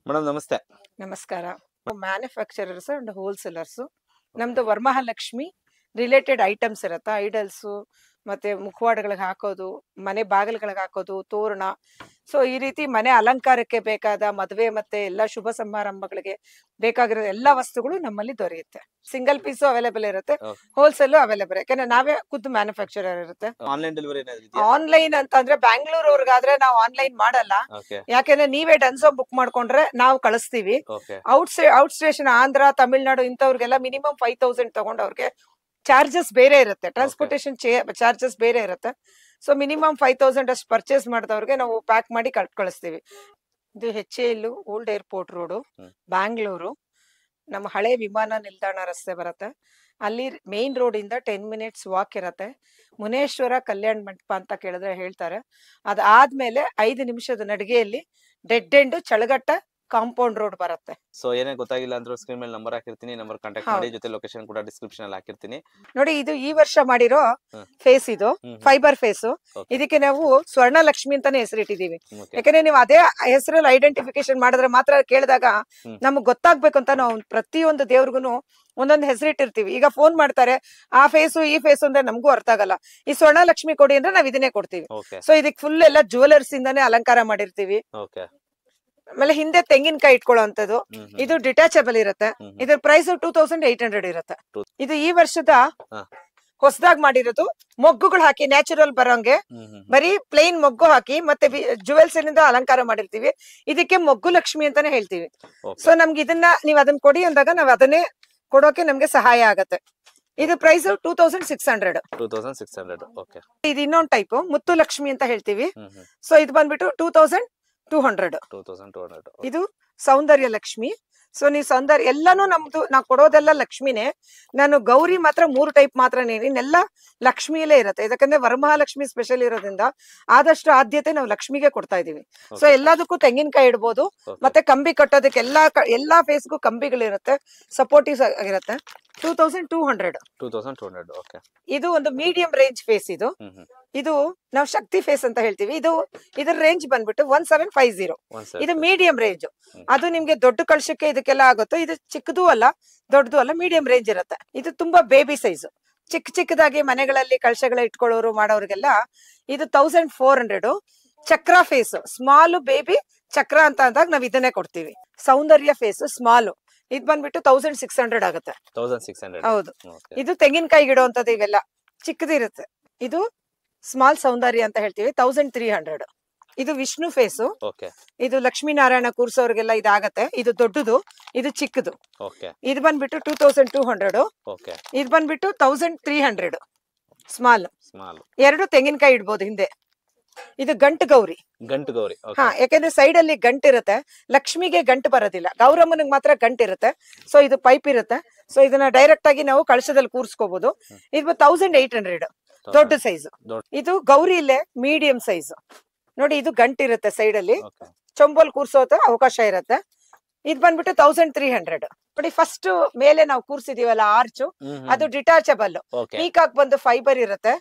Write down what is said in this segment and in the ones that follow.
Madam ನಮಸ್ತೆ. ನಮಸ್ಕಾರ. Manufacturers and wholesalers. ನಮ್ದು ವರಮಹಾಲಕ್ಷ್ಮಿ ರಿಲೇಟೆಡ್ ಐಟಮ್ಸ್ ಇರತ್ತಾ, ಐಡಲ್ಸು ಮತ್ತೆ ಮುಖವಾಡಗಳಿಗೆ ಹಾಕೋದು, ಮನೆ ಬಾಗಿಲುಗಳಿಗೆ ಹಾಕೋದು, ತೋರಣ. ಸೊ ಈ ರೀತಿ ಮನೆ ಅಲಂಕಾರಕ್ಕೆ ಬೇಕಾದ ಮದುವೆ ಮತ್ತೆ ಎಲ್ಲ ಶುಭ ಸಮಾರಂಭಗಳಿಗೆ ಬೇಕಾಗಿರೋ ಎಲ್ಲ ವಸ್ತುಗಳು ನಮ್ಮಲ್ಲಿ ದೊರೆಯುತ್ತೆ. ಸಿಂಗಲ್ ಪೀಸು ಅವೈಲೇಬಲ್ ಇರುತ್ತೆ, ಹೋಲ್ಸೇಲ್ ಅವೈಲೇಬಲ್. ಯಾಕಂದ್ರೆ ನಾವೇ ಖುದ್ದು ಮ್ಯಾನುಫ್ಯಾಕ್ಚರರ್ ಇರುತ್ತೆ. ಆನ್ಲೈನ್ ಡೆಲಿವರಿ ಏನಾದ್ರು ಇದೆಯಾ? ಆನ್ಲೈನ್ ಅಂತಂದ್ರೆ ಬ್ಯಾಂಗ್ಳೂರ್ ಅವ್ರಿಗಾದ್ರೆ ನಾವು ಆನ್ಲೈನ್ ಮಾಡಲ್ಲ. ಓಕೆ ಯಾಕೆಂದ್ರೆ ನೀವೇ ಡನ್ಸೋ ಬುಕ್ ಮಾಡ್ಕೊಂಡ್ರೆ ನಾವು ಕಳಿಸ್ತೀವಿ. Okay out station Andhra, Tamil Nadu ಇಂಥವ್ರಿಗೆಲ್ಲ ಮಿನಿಮಮ್ 5000 ತಗೊಂಡವ್ರಿಗೆ ಚಾರ್ಜಸ್ ಬೇರೆ ಇರುತ್ತೆ, ಟ್ರಾನ್ಸ್ಪೋರ್ಟೇಷನ್ ಚಾರ್ಜಸ್ ಬೇರೆ ಇರುತ್ತೆ. ಸೊ ಮಿನಿಮಮ್ 5000 ಅಷ್ಟು ಪರ್ಚೇಸ್ ಮಾಡಿದವ್ರಿಗೆ ನಾವು ಪ್ಯಾಕ್ ಮಾಡಿ ಕಳಿಸ್ತೀವಿ. ಇದು HAL old airport road, Bangalore. ನಮ್ಮ ಹಳೆ ವಿಮಾನ ನಿಲ್ದಾಣ ರಸ್ತೆ ಬರುತ್ತೆ. ಅಲ್ಲಿ ಮೇನ್ ರೋಡ್ ಇಂದ 10 ಮಿನಿಟ್ಸ್ ವಾಕ್ ಇರತ್ತೆ. ಮುನೇಶ್ವರ ಕಲ್ಯಾಣ ಮಂಟಪ ಅಂತ ಕೇಳಿದ್ರೆ ಹೇಳ್ತಾರೆ. ಅದಾದ್ಮೇಲೆ 5 ನಿಮಿಷದ ನಡಿಗೆಯಲ್ಲಿ ಡೆಡ್ ಎಂಡ್ ಚಳಗಟ್ಟ ಕಾಂಪೌಂಡ್ ರೋಡ್ ಬರುತ್ತೆ. ಸೊ ಏನೇ ಗೊತ್ತಾಗಿಲ್ಲ ಅಂದ್ರೂ ಸ್ಕ್ರೀನ್ ಮೇಲೆ ನಂಬರ್ ಹಾಕಿರ್ತೀನಿ, ನಂಬರ್ ಕಾಂಟ್ಯಾಕ್ಟ್ ಮಾಡಿ. ಜೊತೆ ಲೊಕೇಶನ್ ಕೂಡ ಡಿಸ್ಕ್ರಿಪ್ಷನ್ ಅಲ್ಲಿ ಹಾಕಿರ್ತೀನಿ. ನೋಡಿ, ಇದು ಈ ವರ್ಷ ಮಾಡಿರೋ ಫೇಸ್, ಇದು ಫೈಬರ್ ಫೇಸ್. ಇದಕ್ಕೆ ನಾವು ಸ್ವರ್ಣ ಲಕ್ಷ್ಮಿ ಅಂತಾನೆ ಹೆಸರಿಟ್ಟಿದೀವಿ. ಯಾಕಂದ್ರೆ ನೀವು ಅದೇ ಹೆಸರಲ್ಲಿ ಐಡೆಂಟಿಫಿಕೇಶನ್ ಮಾಡಿದ್ರೆ ಮಾತ್ರ, ಕೇಳಿದಾಗ ನಮ್ಗೆ ಗೊತ್ತಾಗ್ಬೇಕು ಅಂತ ನಾವು ಪ್ರತಿಯೊಂದು ದೇವ್ರಿಗೂ ಒಂದೊಂದು ಹೆಸರಿಟ್ಟಿರ್ತೀವಿ. ಈಗ ಫೋನ್ ಮಾಡ್ತಾರೆ, ಆ ಫೇಸು ಈ ಫೇಸ್ ಅಂದ್ರೆ ನಮಗೂ ಅರ್ಥ ಆಗಲ್ಲ. ಈ ಸ್ವರ್ಣ ಲಕ್ಷ್ಮಿ ಕೊಡಿ ಅಂದ್ರೆ ನಾವ್ ಇದನ್ನೇ ಕೊಡ್ತೀವಿ. ಸೊ ಇದಕ್ಕೆ ಫುಲ್ ಎಲ್ಲ ಜುವೆಲರ್ಸ್ ಇಂದಾನೆ ಅಲಂಕಾರ ಮಾಡಿರ್ತೀವಿ. ಆಮೇಲೆ ಹಿಂದೆ ತೆಂಗಿನಕಾಯಿ ಇಟ್ಕೊಳ್ಳುವಂತದ್ದು. ಇದು ಡಿಟ್ಯಾಚಬಲ್ ಇರುತ್ತೆ. ಇದ್ರ ಪ್ರೈಸ್ 2800 ಇರುತ್ತೆ. ಇದು ಈ ವರ್ಷದ ಹೊಸದಾಗಿ ಮಾಡಿರೋದು. ಮೊಗ್ಗುಗಳು ಹಾಕಿ ನ್ಯಾಚುರಲ್ ಬರೋಂಗೆ ಬರೀ ಪ್ಲೇನ್ ಮೊಗ್ಗು ಹಾಕಿ ಮತ್ತೆ ಜುವೆಲ್ಸ್ ಇಂದ ಅಲಂಕಾರ ಮಾಡಿರ್ತೀವಿ. ಇದಕ್ಕೆ ಮೊಗ್ಗು ಲಕ್ಷ್ಮಿ ಅಂತಾನೆ ಹೇಳ್ತೀವಿ. ಸೊ ನಮ್ಗೆ ಇದನ್ನ ನೀವ್ ಅದನ್ನ ಕೊಡಿ ಅಂದಾಗ ನಾವ್ ಅದನ್ನೇ ಕೊಡೋಕೆ ನಮ್ಗೆ ಸಹಾಯ ಆಗತ್ತೆ. ಇದು ಪ್ರೈಸ್ 2600. ಇದು ಇನ್ನೊಂದು ಟೈಪ್ ಮುತ್ತು ಲಕ್ಷ್ಮಿ ಅಂತ ಹೇಳ್ತೀವಿ. ಸೊ ಇದು ಬಂದ್ಬಿಟ್ಟು 2200. ಇದು ಸೌಂದರ್ಯ ಲಕ್ಷ್ಮಿ. ಸೊ ನೀವು ಸೌಂದರ್ಯ ಎಲ್ಲಾನು ನಮ್ದು, ನಾವು ಕೊಡೋದೆಲ್ಲ ಲಕ್ಷ್ಮಿನೇ. ನಾನು ಗೌರಿ ಮಾತ್ರ 3 ಟೈಪ್ ಮಾತ್ರ, ಇನ್ನೆಲ್ಲ ಲಕ್ಷ್ಮಿಯಲ್ಲೇ ಇರುತ್ತೆ. ಯಾಕಂದ್ರೆ ವರಮಹಾಲಕ್ಷ್ಮಿ ಸ್ಪೆಷಲ್ ಇರೋದ್ರಿಂದ ಆದಷ್ಟು ಆದ್ಯತೆ ನಾವು ಲಕ್ಷ್ಮಿಗೆ ಕೊಡ್ತಾ ಇದೀವಿ. ಸೊ ಎಲ್ಲದಕ್ಕೂ ತೆಂಗಿನಕಾಯಿ ಇಡ್ಬೋದು, ಮತ್ತೆ ಕಂಬಿ ಕಟ್ಟೋದಕ್ಕೆ ಎಲ್ಲಾ ಫೇಸ್ಗೂ ಕಂಬಿಗಳಿರುತ್ತೆ, ಸಪೋರ್ಟಿವ್ ಆಗಿರುತ್ತೆ. 2200. ಇದು ಒಂದು ಮೀಡಿಯಂ ರೇಂಜ್ ಫೇಸ್. ಇದು ನಾವು ಶಕ್ತಿ ಫೇಸ್ ಅಂತ ಹೇಳ್ತೀವಿ. ಇದ್ರ ರೇಂಜ್ ಬಂದ್ಬಿಟ್ಟು 1750. ಇದು ಮೀಡಿಯಂ ರೇಂಜ್. ಅದು ನಿಮ್ಗೆ ದೊಡ್ಡ ಕಳಶಕ್ಕೆ ಇದಕ್ಕೆಲ್ಲ ಆಗುತ್ತೆ. ಇದು ಚಿಕ್ಕದೂ ಅಲ್ಲ ದೊಡ್ಡದು ಅಲ್ಲ, ಮೀಡಿಯಂ ರೇಂಜ್ ಇರುತ್ತೆ. ಇದು ತುಂಬಾ ಬೇಬಿ ಸೈಜ್, ಚಿಕ್ಕದಾಗಿ ಮನೆಗಳಲ್ಲಿ ಕಳಶಗಳ ಇಟ್ಕೊಳ್ಳೋರು ಮಾಡೋರಿಗೆಲ್ಲ ಇದು 1400. ಚಕ್ರ ಫೇಸ್, ಸ್ಮಾಲ್ ಬೇಬಿ ಚಕ್ರ ಅಂತ ಅಂದಾಗ ನಾವ್ ಇದನ್ನೇ ಕೊಡ್ತೀವಿ. ಸೌಂದರ್ಯ ಫೇಸ್ ಸ್ಮಾಲ್, ಇದು ಬಂದ್ಬಿಟ್ಟು 1600 ಆಗುತ್ತೆ. ಹೌದು. ಇದು ತೆಂಗಿನಕಾಯಿ ಇಡುವಂತದ್ದು, ಇವೆಲ್ಲ ಚಿಕ್ಕದಿರುತ್ತೆ. ಇದು ಸ್ಮಾಲ್ ಸೌಂದರ್ಯ ಅಂತ ಹೇಳ್ತೀವಿ, 1300. ಇದು ವಿಷ್ಣು ಫೇಸು. ಇದು ಲಕ್ಷ್ಮೀನಾರಾಯಣ ಕೂರ್ಸೋರ್ಗೆಲ್ಲ ಇದಾಗತ್ತೆ. ಇದು ದೊಡ್ಡದು, ಇದು ಚಿಕ್ಕದು. ಇದು ಬಂದ್ಬಿಟ್ಟು 2200. ಇದು ಬಂದ್ಬಿಟ್ಟು 1300 ಸ್ಮಾಲ್. ಎರಡು ತೆಂಗಿನಕಾಯಿ ಇಡ್ಬೋದು ಹಿಂದೆ. ಇದು ಗಂಟು ಗೌರಿ. ಹಾ, ಯಾಕಂದ್ರೆ ಸೈಡ್ ಅಲ್ಲಿ ಗಂಟು ಇರುತ್ತೆ. ಲಕ್ಷ್ಮಿಗೆ ಗಂಟು ಬರೋದಿಲ್ಲ, ಗೌರಮ್ಮನಿಗೆ ಮಾತ್ರ ಗಂಟು ಇರುತ್ತೆ. ಸೊ ಇದು ಪೈಪ್ ಇರುತ್ತೆ. ಸೊ ಇದನ್ನ ಡೈರೆಕ್ಟ್ ಆಗಿ ನಾವು ಕಳಶದಲ್ಲಿ ಕೂರ್ಸ್ಕೋಬಹುದು. ಇದು 1800 ದೊಡ್ಡ ಸೈಜ್. ಇದು ಗೌರಿ ಇಲ್ಲೇ ಮೀಡಿಯಂ ಸೈಜ್. ನೋಡಿ, ಇದು ಗಂಟು ಇರುತ್ತೆ ಸೈಡ್ ಅಲ್ಲಿ, ಚೊಂಬಲ್ ಕೂರ್ಸೋ ಅವಕಾಶ ಇರುತ್ತೆ. ಇದು ಬಂದ್ಬಿಟ್ಟು 1300. ನೋಡಿ, ಫಸ್ಟ್ ಮೇಲೆ ನಾವು ಕೂರ್ಸಿದೀವಲ್ಲ ಆರ್ಚ್, ಅದು ಡಿಟ್ಯಾಚಬಲ್. ಪೀಕಾಕ್ ಬಂದು ಫೈಬರ್ ಇರುತ್ತೆ.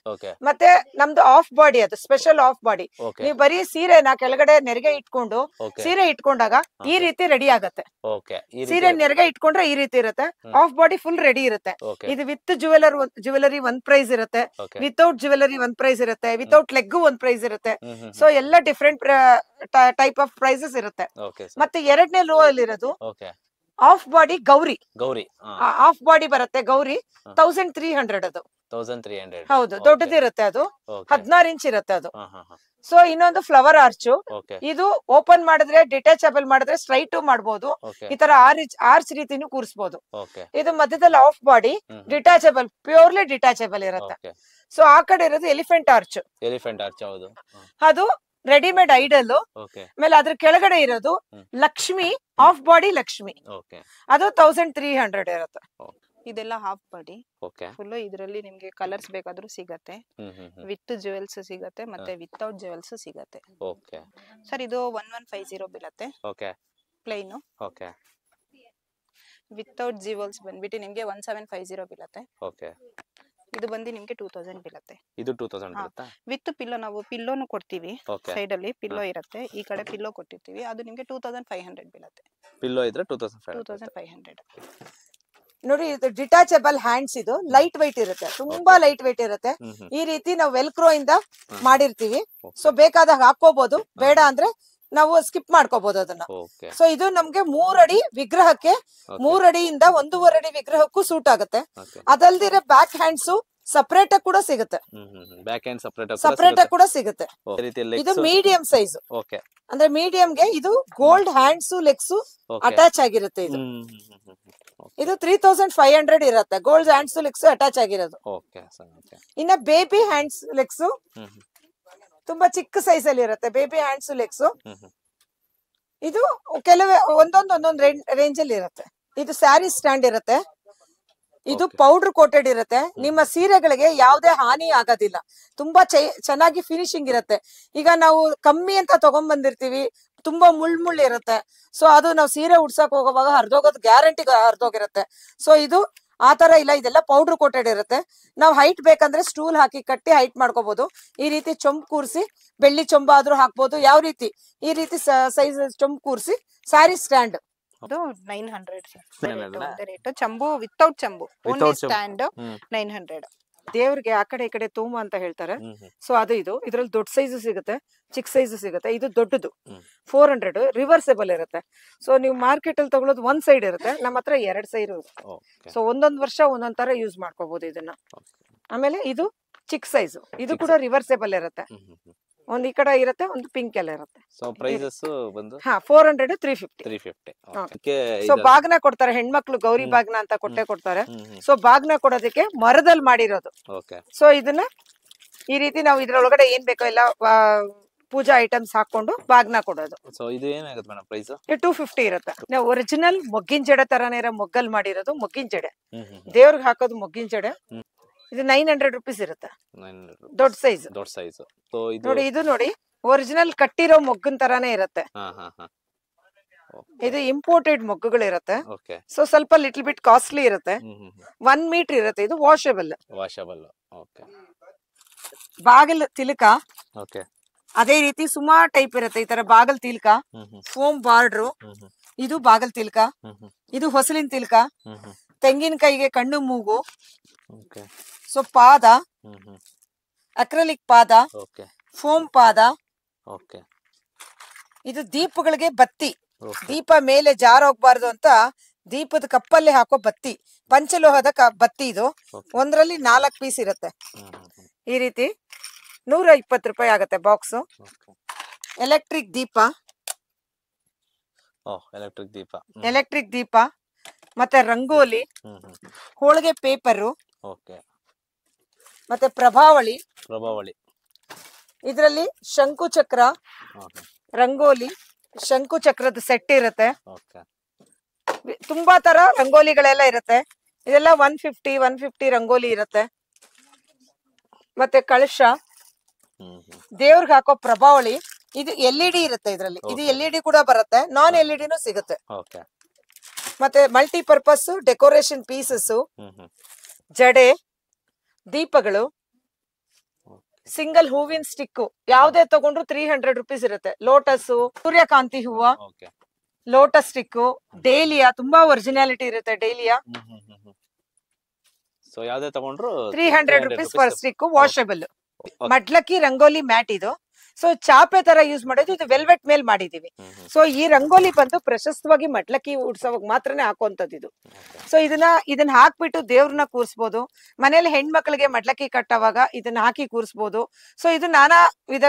ಮತ್ತೆ ನಮ್ದು ಆಫ್ ಬಾಡಿ, ಅದು ಸ್ಪೆಷಲ್ ಆಫ್ ಬಾಡಿ. ನೀವು ಬರೀ ಸೀರೆನ ಕೆಳಗಡೆ ನೆರಿಗೆ ಇಟ್ಕೊಂಡು ಸೀರೆ ಇಟ್ಕೊಂಡಾಗ ಈ ರೀತಿ ರೆಡಿ ಆಗತ್ತೆ. ಸೀರೆ ನೆರಿಗೆ ಇಟ್ಕೊಂಡ್ರೆ ಈ ರೀತಿ ಇರುತ್ತೆ. ಆಫ್ ಬಾಡಿ ಫುಲ್ ರೆಡಿ ಇರುತ್ತೆ. ಇದು ವಿತ್ ಜುವೆಲರಿ ಒಂದ್ ಪ್ರೈಸ್ ಇರುತ್ತೆ, ವಿತೌಟ್ ಜುವೆಲರಿ ಒಂದ್ ಪ್ರೈಸ್ ಇರುತ್ತೆ, ವಿತೌಟ್ ಲೆಗ್ ಒಂದ್ ಪ್ರೈಸ್ ಇರುತ್ತೆ. ಸೊ ಎಲ್ಲ ಡಿಫ್ರೆಂಟ್ ಟೈಪ್ ಆಫ್ ಪ್ರೈಸಸ್ ಇರುತ್ತೆ. ಮತ್ತೆ ಎರಡನೇ ರೋ ಅಲ್ಲಿ ಇರೋದು of body Gauri. Of body ಬರುತ್ತೆ ಗೌರಿ, 1300. ಅದು 1300. ಹೌದು, ದೊಡ್ಡದಿರುತ್ತೆ. ಅದು 16 ಇಂಚ್ ಇರುತ್ತೆ ಅದು. ಸೊ ಇನ್ನೊಂದು ಫ್ಲವರ್ ಆರ್ಚ್. ಇದು ಓಪನ್ ಮಾಡಿದ್ರೆ, ಡಿಟ್ಯಾಚಬಲ್ ಮಾಡಿದ್ರೆ ಸ್ಟ್ರೈಟ್ ಮಾಡಬಹುದು. ಈ ತರ ಆರ್ಚ್ ರೀತಿನೂ ಕೂರಿಸಬಹುದು. ಇದು ಮಧ್ಯದಲ್ಲಿ of body detachable, purely detachable ಇರುತ್ತೆ. ಸೊ ಆ ಕಡೆ ಇರೋದು ಎಲಿಫೆಂಟ್ ಆರ್ಚ್. ಅದು ರೆಡಿಮೇಡ್ ಐಡಲ್. ಆಮೇಲೆ ಅದ್ರ ಕೆಳಗಡೆ ಇರೋದು ಲಕ್ಷ್ಮಿ, ಆಫ್ ಬಾಡಿ ಲಕ್ಷ್ಮಿ. ಅದು 1300 ಇರುತ್ತೆ. ಇದೆಲ್ಲ ಹಾಫ್ ಬಾಡಿ ಫುಲ್. ಇದರಲ್ಲಿ ನಿಮ್ಗೆ ಕಲರ್ಸ್ ಬೇಕಾದ್ರೂ ಸಿಗತ್ತೆ, ವಿತ್ ಜುವೆಲ್ಸ್ ಸಿಗತ್ತೆ, ಮತ್ತೆ ವಿತೌಟ್ ಜುವೆಲ್ಸ್ ಸಿಗತ್ತೆ. ಸರ್, ಇದು 1150 ಬೀಳತ್ತೆ ಪ್ಲೈನ್. ವಿತೌಟ್ ಜುವೆಲ್ಸ್ ಬಂದ್ಬಿಟ್ಟು ನಿಮ್ಗೆ 1750 ಬೀಳತ್ತೆ. ಇದು ಬಂದು ನಿಮ್ಗೆ 2000 ಬೀಳತ್ತೆ. ಇದು 2000 ಬೀಳುತ್ತಾ? With pillow. ನಾವು ಪಿಲ್ಲೋನು ಕೊಡ್ತೀವಿ, ಸೈಡ್ ಅಲ್ಲಿ ಪಿಲ್ಲೋ ಇರುತ್ತೆ, ಈ ಕಡೆ ಪಿಲ್ಲೋ ಕೊಟ್ಟಿರ್ತೀವಿ. ಅದು ನಿಮ್ಗೆ 2500 ಬೀಳತ್ತೆ. ಪಿಲ್ಲೋ ಇದ್ರೆ 2500. 2500. ನೋಡಿ ಇದು ಡಿಟಾಚಬಲ್ ಹ್ಯಾಂಡ್ಸ್, ಇದು ಲೈಟ್ ವೈಟ್ ಇರುತ್ತೆ, ತುಂಬಾ ಲೈಟ್ ವೈಟ್ ಇರುತ್ತೆ. ಈ ರೀತಿ ನಾವು ವೆಲ್ಕ್ರೋ ಇಂದ ಮಾಡಿರ್ತೀವಿ. ಸೊ ಬೇಕಾದಾಗ ಹಾಕೋಬಹುದು, ಬೇಡ ಅಂದ್ರೆ ನಾವು ಸ್ಕಿಪ್ ಮಾಡ್ಕೋಬಹುದು ಅದನ್ನ. ಸೊ ಇದು ನಮ್ಗೆ 3 ಅಡಿ ವಿಗ್ರಹಕ್ಕೆ, 3 ಅಡಿಯಿಂದ 1.5 ಅಡಿ ವಿಗ್ರಹಕ್ಕೂ ಸೂಟ್ ಆಗುತ್ತೆ. ಅದಲ್ದಿರ ಬ್ಯಾಕ್ ಹ್ಯಾಂಡ್ಸ್ ಸಪರೇಟ್ ಕೂಡ ಸಿಗುತ್ತೆ, ಸಪರೇಟ್ ಕೂಡ ಸಿಗುತ್ತೆ. ಇದು ಮೀಡಿಯಂ ಸೈಜ್, ಅಂದ್ರೆ ಮೀಡಿಯಂಗೆ ಇದು ಗೋಲ್ಡ್ ಹ್ಯಾಂಡ್ಸ್ ಲೆಗ್ಸ್ ಅಟ್ಯಾಚ್ ಆಗಿರುತ್ತೆ. ಇದು 3500 ಇರುತ್ತೆ, ಗೋಲ್ಡ್ ಹ್ಯಾಂಡ್ಸ್ ಲೆಗ್ಸ್ ಅಟ್ಯಾಚ್ ಆಗಿರೋದು. ಇನ್ನ ಬೇಬಿ ಹ್ಯಾಂಡ್ಸ್ ಲೆಗ್ಸ್ ತುಂಬಾ ಚಿಕ್ಕ ಸೈಜ್ ಅಲ್ಲಿ ಇರುತ್ತೆ, ಬೇಬಿ ಹ್ಯಾಂಡ್ಸ್ ಲೆಗ್ಸ್. ಇದು ಕೆಲವೇ ಒಂದೊಂದು ರೇಂಜ್ ಅಲ್ಲಿ ಇರುತ್ತೆ. ಇದು ಸ್ಯಾರಿ ಸ್ಟ್ಯಾಂಡ್ ಇರುತ್ತೆ, ಇದು ಪೌಡರ್ ಕೋಟೆಡ್ ಇರುತ್ತೆ. ನಿಮ್ಮ ಸೀರೆಗಳಿಗೆ ಯಾವುದೇ ಹಾನಿ ಆಗೋದಿಲ್ಲ, ತುಂಬಾ ಚೆನ್ನಾಗಿ ಫಿನಿಶಿಂಗ್ ಇರುತ್ತೆ. ಈಗ ನಾವು ಕಮ್ಮಿ ಅಂತ ತಗೊಂಡ್ ಬಂದಿರ್ತೀವಿ, ತುಂಬಾ ಮುಳ್ಳು ಇರುತ್ತೆ. ಸೊ ಅದು ನಾವು ಸೀರೆ ಉಡ್ಸಕ್ ಹೋಗುವಾಗ ಹರಿದೋಗೋದು ಗ್ಯಾರಂಟಿ ಹರಿದೋಗಿರುತ್ತೆ. ಸೊ ಇದು ಆ ತರ ಇಲ್ಲ, ಇದೆಲ್ಲ ಪೌಡರ್ ಕೋಟೆಡ್ ಇರುತ್ತೆ. ನಾವು ಹೈಟ್ ಬೇಕಂದ್ರೆ ಸ್ಟೂಲ್ ಹಾಕಿ ಕಟ್ಟಿ ಹೈಟ್ ಮಾಡ್ಕೋಬಹುದು. ಈ ರೀತಿ ಚೊಂಬ್ ಕೂರಿಸಿ, ಬೆಳ್ಳಿ ಚೊಂಬ ಆದ್ರೂ ಹಾಕ್ಬೋದು, ಯಾವ ರೀತಿ ಈ ರೀತಿ ಸೈಜ್ ಚೊಂಬ್ ಕೂರಿಸಿ ಸ್ಯಾರಿ ಸ್ಟ್ಯಾಂಡ್. ಅದು 900 ರೇಟ್. ಚಂಬು ವಿತೌಟ್ ಚಂಬು ಓನ್ಲಿ ಸ್ಟ್ಯಾಂಡ್ 900. ದೇವ್ರಿಗೆ ಆ ಕಡೆ ಈ ಕಡೆ ತೂಮ ಅಂತ ಹೇಳ್ತಾರೆ. ಸೊ ಅದು ಇದು ಇದ್ರಲ್ಲಿ ದೊಡ್ಡ ಸೈಜ್ ಸಿಗುತ್ತೆ, ಚಿಕ್ಕ ಸೈಜ್ ಸಿಗುತ್ತೆ. ಇದು ದೊಡ್ಡದು 400 ರಿವರ್ಸೇಬಲ್ ಇರುತ್ತೆ. ಸೊ ನೀವು ಮಾರ್ಕೆಟ್ ಅಲ್ಲಿ ತಗೊಳ್ಳೋದು ಒಂದ್ ಸೈಡ್ ಇರುತ್ತೆ, ನಮ್ಮ ಹತ್ರ 2 ಸೈಡ್ ಇರುತ್ತೆ. ಸೊ ಒಂದೊಂದ್ ವರ್ಷ ಒಂದೊಂದ್ ತರ ಯೂಸ್ ಮಾಡ್ಕೋಬಹುದು ಇದನ್ನ. ಆಮೇಲೆ ಇದು ಚಿಕ್ಕ ಸೈಜ್, ಇದು ಕೂಡ ರಿವರ್ಸೇಬಲ್ ಇರುತ್ತೆ. ಒಂದ್ ಈ ಕಡೆ ಇರುತ್ತೆ, ಒಂದು ಪಿಂಕ್ ಎಲ್ಲ ಇರುತ್ತೆ. ಸೊ ಪ್ರೈಸಸ್ ಬಂದು 400 350. ಸೊ ಬಾಗ್ನ ಕೊಡ್ತಾರೆ ಹೆಣ್ಮಕ್ಳು, ಗೌರಿ ಬಾಗ್ನ ಅಂತ ಕೊಡ್ತಾರೆ. ಸೊ ಬಾಗ್ನ ಕೊಡೋದಕ್ಕೆ ಮರದಲ್ಲಿ ಮಾಡಿರೋದು. ಸೊ ಇದನ್ನ ಈ ರೀತಿ ನಾವು ಇದ್ರೊಳಗಡೆ ಏನ್ ಬೇಕೋ ಎಲ್ಲ ಪೂಜಾ ಐಟಮ್ಸ್ ಹಾಕೊಂಡು ಬಾಗ್ನ ಕೊಡೋದು. ಸೊ ಇದು ಏನಾಗುತ್ತೆ ಮೇಡಮ್ ಪ್ರೈಸ್? 250 ಇರುತ್ತೆ. ನಾವು ಒರಿಜಿನಲ್ ಮೊಗ್ಗಿನ ಜಡೆ ತರಾನೇ ಇರೋ ಮೊಗ್ಗಲ್ ಮಾಡಿರೋದು, ಮೊಗ್ಗಿನ ಜಡೆ ದೇವ್ರಿಗೆ ಹಾಕೋದು ಮೊಗ್ಗಿನ ಜಡೆ. ಇದು 900 ರೂಪೀಸ್ ಇರುತ್ತೆ, ದೊಡ್ಡ ಸೈಜ್. ನೋಡಿ ಇದು ನೋಡಿ ಒರಿಜಿನಲ್ ಕಟ್ಟಿರೋ ಮೊಗ್ಗಿನ ತರಾನೇ ಇರುತ್ತೆ. ಇದು ಇಂಪೋರ್ಟೆಡ್ ಮೊಗ್ಗುಗಳು ಇರುತ್ತೆ. ಸೊ ಸ್ವಲ್ಪ ಲಿಟಲ್ ಬಿಟ್ ಕಾಸ್ಟ್ಲಿ ಇರುತ್ತೆ. 1 ಮೀಟರ್ ಇರುತ್ತೆ. ಇದು ವಾಷಬಲ್. ಬಾಗಿಲ್ ತಿಲಕ ಅದೇ ರೀತಿ ಸುಮಾರು ಟೈಪ್ ಇರುತ್ತೆ. ಈ ತರ ಬಾಗಲ್ ತಿಲ್ಕ, ಫೋಮ್ ಬಾರ್ಡ್ರು, ಇದು ಬಾಗಲ್ ತಿಲ್ಕ, ಇದು ಹೊಸಲಿನ ತಿಲ್ಕ, ತೆಂಗಿನಕಾಯಿಗೆ ಕಣ್ಣು ಮೂಗು. ಸೊ ಪಾದ, ಅಕ್ರಲಿಕ್ ಪಾದ, ಫೋಮ್ ಪಾದ. ಇದು ದೀಪಗಳಿಗೆ ಬತ್ತಿ, ದೀಪ ಮೇಲೆ ಜಾರೋಗ್ಬಾರ್ದು ಅಂತ ದೀಪದ ಕಪ್ಪಲ್ಲಿ ಹಾಕೋ ಬತ್ತಿ, ಪಂಚಲೋಹದ ಬತ್ತಿ. ಇದು ಒಂದ್ರಲ್ಲಿ 4 ಪೀಸ್ ಇರುತ್ತೆ. ಈ ರೀತಿ 120 ರೂಪಾಯಿ ಆಗುತ್ತೆ ಬಾಕ್ಸ್. ಎಲೆಕ್ಟ್ರಿಕ್ ದೀಪ, ಎಲೆಕ್ಟ್ರಿಕ್ ದೀಪ ಮತ್ತೆ ರಂಗೋಲಿ, ಹೋಳಿಗೆ ಪೇಪರು, ಮತ್ತೆ ಪ್ರಭಾವಳಿ. ಇದರಲ್ಲಿ ಶಂಕು ಚಕ್ರ, ರಂಗೋಲಿ, ಶಂಕು ಚಕ್ರದ ಸೆಟ್ ಇರುತ್ತೆ. ತುಂಬಾ ತರ ರಂಗೋಲಿಗಳೆಲ್ಲ ಇರುತ್ತೆ. ಇದೆಲ್ಲ 150 ರಂಗೋಲಿ ಇರುತ್ತೆ. ಮತ್ತೆ ಕಳಶ, ದೇವ್ರಿಗೆ ಹಾಕೋ ಪ್ರಭಾವಳಿ. ಇದು LED ಇರುತ್ತೆ ಇದ್ರಲ್ಲಿ. ಇದು LED ಕೂಡ ಬರುತ್ತೆ, ನಾನ್ LED ನೂ ಸಿಗುತ್ತೆ. ಮತ್ತೆ ಮಲ್ಟಿಪರ್ಪಸ್ ಡೆಕೋರೇಷನ್ ಪೀಸಸ್, ಜಡೆ, ದೀಪಗಳು, ಸಿಂಗಲ್ ಹೂವಿನ ಸ್ಟಿಕ್ ಯಾವ್ದೇ ತಗೊಂಡ್ರು 300 ರೂಪೀಸ್ ಇರುತ್ತೆ. ಲೋಟಸ್, ಸೂರ್ಯಕಾಂತಿ ಹೂವ, ಲೋಟಸ್ ಸ್ಟಿಕ್, ಡೇಲಿಯಾ, ತುಂಬಾ ಒರಿಜಿನಾಲಿಟಿ ಇರುತ್ತೆ ಡೇಲಿಯಾ. ಸೊ ಯಾವ್ದೇ ತಗೊಂಡ್ರು 300 ರೂಪೀಸ್ ಪರ್ ಸ್ಟಿಕ್. ವಾಷಬಲ್. ಮಡ್ಲಕ್ಕಿ ರಂಗೋಲಿ ಮ್ಯಾಟ್ ಇದು. ಸೊ ಚಾಪೆ ತರ ಯೂಸ್ ಮಾಡೋದು. ಇದು ವೆಲ್ವೆಟ್ ಮೇಲ್ ಮಾಡಿದೀವಿ. ಸೊ ಈ ರಂಗೋಲಿ ಬಂದು ಪ್ರಶಸ್ತವಾಗಿ ಮಡ್ಲಕ್ಕಿ ಉಡ್ಸೋವಾಗ ಮಾತ್ರನೇ ಹಾಕುವಂತದ್ದು ಇದು. ಸೊ ಇದನ್ನ ಹಾಕ್ಬಿಟ್ಟು ದೇವ್ರನ್ನ ಕೂರಿಸಬಹುದು. ಮನೇಲಿ ಹೆಣ್ಮಕ್ಳಿಗೆ ಮಡ್ಲಕ್ಕಿ ಕಟ್ಟುವಾಗ ಇದನ್ನ ಹಾಕಿ ಕೂರಿಸಬಹುದು. ಸೊ ಇದು ನಾನಾ ವಿಧ